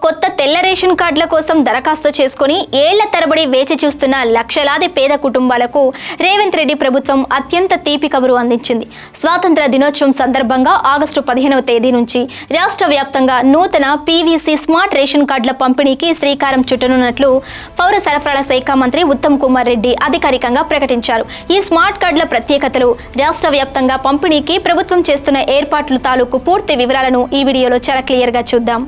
కొత్త తెల్ల రేషన్ కార్డుల కోసం దరఖాస్తు చేసుకుని ఏళ్ల తరబడి వేచి చూస్తున్న లక్షలాది పేద కుటుంబాలకు రేవంత్ రెడ్డి ప్రభుత్వం అత్యంత తీపి కబురు అందించింది. స్వాతంత్ర దినోత్సవం సందర్భంగా ఆగస్టు 15వ తేదీ నుంచి రాష్ట్ర వ్యాప్తంగా నూతన పీవీసీ స్మార్ట్ రేషన్ కార్డుల పంపిణీకి శ్రీకారం చుట్టనున్నట్లు పౌర సరఫరాల శాఖ మంత్రి ఉత్తమ్ కుమార్ రెడ్డి అధికారికంగా ప్రకటించారు. ఈ స్మార్ట్ కార్డుల ప్రత్యేకతలు, రాష్ట్ర వ్యాప్తంగా పంపిణీకి ప్రభుత్వం చేస్తున్న ఏర్పాట్ల తాలూకు పూర్తి వివరాలను ఈ వీడియోలో చాలా క్లియర్గా చూద్దాం.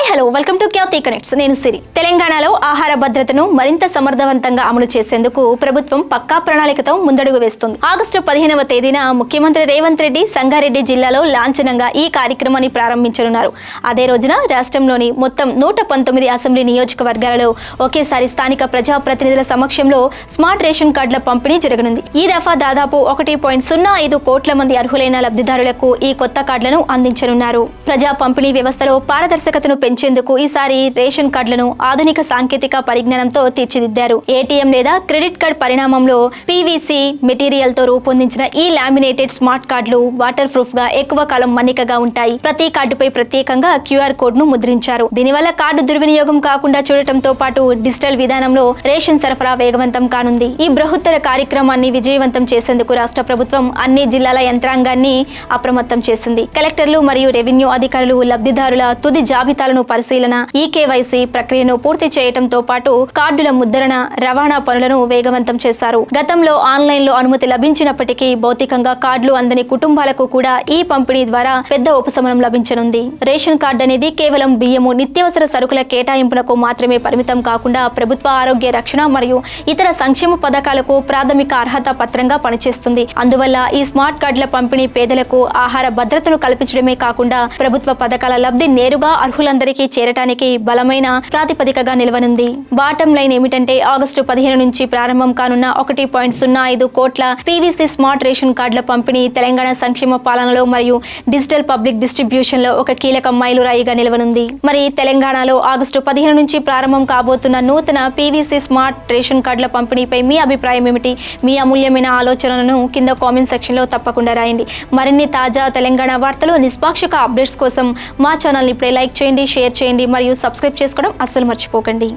Hello, welcome to Khyati connects. నేను సిరి. తెలంగాణలో ఆహార భద్రతను మరింత సమర్థవంతంగా అమలు చేసేందుకు ప్రభుత్వం పక్కా ప్రణాళికతో ముందడుగు వేస్తుంది. ఆగస్టు 15వ తేదీన ముఖ్యమంత్రి రేవంత్ రెడ్డి సంగారెడ్డి జిల్లాలో లాంఛనంగా ఈ కార్యక్రమాన్ని ప్రారంభించనున్నారు. అదే రోజున రాష్ట్రంలోని మొత్తం 119 అసెంబ్లీ నియోజకవర్గాలలో ఒకేసారి స్థానిక ప్రజాప్రతినిధుల సమక్షంలో స్మార్ట్ రేషన్ కార్డుల పంపిణీ జరగనుంది. ఈ దఫా దాదాపు 1.05 కోట్ల మంది అర్హులైన లబ్ధిదారులకు ఈ కొత్త కార్డులను అందించనున్నారు. ప్రజా పంపిణీ వ్యవస్థలో పారదర్శకతను పెంచేందుకు ఈసారి రేషన్ కార్డులను ఆధునిక సాంకేతిక పరిజ్ఞానంతో తీర్చిదిద్దారు. ఏటీఎం లేదా క్రెడిట్ కార్డ్ పరిణామంలో పీవీసీ మెటీరియల్ తో రూపొందించిన ఈ లామినేటెడ్ స్మార్ట్ కార్డులు వాటర్ ప్రూఫ్ గా ఎక్కువ కాలం మన్నికగా ఉంటాయి. ప్రతి కార్డుపై ప్రత్యేకంగా క్యూఆర్ కోడ్ ను ముద్రించారు. దీనివల్ల కార్డు దుర్వినియోగం కాకుండా చూడటంతో పాటు డిజిటల్ విధానంలో రేషన్ సరఫరా వేగవంతం కానుంది. ఈ బృహత్తర కార్యక్రమాన్ని విజయవంతం చేసేందుకు రాష్ట్ర ప్రభుత్వం అన్ని జిల్లాల యంత్రాంగాన్ని అప్రమత్తం చేసింది. కలెక్టర్లు మరియు రెవెన్యూ అధికారులు లబ్ధిదారుల తుది జాబితాలను పరిశీలన, ఈకేవైసీ ప్రక్రియను పూర్తి చేయడంతో పాటు కార్డుల ముద్రణ, రవాణా పనులను వేగవంతం చేశారు. గతంలో ఆన్లైన్ లో అనుమతి లభించినప్పటికీ భౌతికంగా కార్డులు అందని కుటుంబాలకు కూడా ఈ పంపిణీ ద్వారా పెద్ద ఉపశమనం లభించనుంది. రేషన్ కార్డు అనేది కేవలం బియ్యము, నిత్యావసర సరుకుల కేటాయింపులకు మాత్రమే పరిమితం కాకుండా ప్రభుత్వ ఆరోగ్య రక్షణ మరియు ఇతర సంక్షేమ పథకాలకు ప్రాథమిక అర్హత పత్రంగా పనిచేస్తుంది. అందువల్ల ఈ స్మార్ట్ కార్డుల పంపిణీ పేదలకు ఆహార భద్రతను కల్పించడమే కాకుండా ప్రభుత్వ పథకాల లబ్ధి నేరుగా అర్హులందరికీ చేరటానికి బలమైన ప్రాతిపదికగా నిలవనుంది. బాటం లైన్ ఏమిటంటే ఆగస్టు 15 నుంచి ప్రారంభం కానున్న 1.05 కోట్ల పీవీసీ స్మార్ట్ రేషన్ కార్డుల పంపిణీ తెలంగాణ సంక్షేమ పాలనలో మరియు డిజిటల్ పబ్లిక్ డిస్ట్రిబ్యూషన్ లో ఒక కీలక మైలురాయిగా నిలవనుంది. మరి తెలంగాణలో ఆగస్టు 15 నుంచి ప్రారంభం కాబోతున్న నూతన పీవీసీ స్మార్ట్ రేషన్ కార్డుల పంపిణీపై మీ అభిప్రాయం ఏమిటి? మీ అమూల్యమైన ఆలోచనలను కింద కామెంట్ సెక్షన్ లో తప్పకుండా రాయండి. మరిన్ని తాజా తెలంగాణ వార్తలు, నిష్పాక్షిక అప్డేట్స్ కోసం మా ఛానల్ ని ఇప్పుడే లైక్ చేయండి, షేర్ చేయండి మరియు సబ్స్క్రైబ్ చేసుకోవడం అస్సలు మర్చిపోకండి.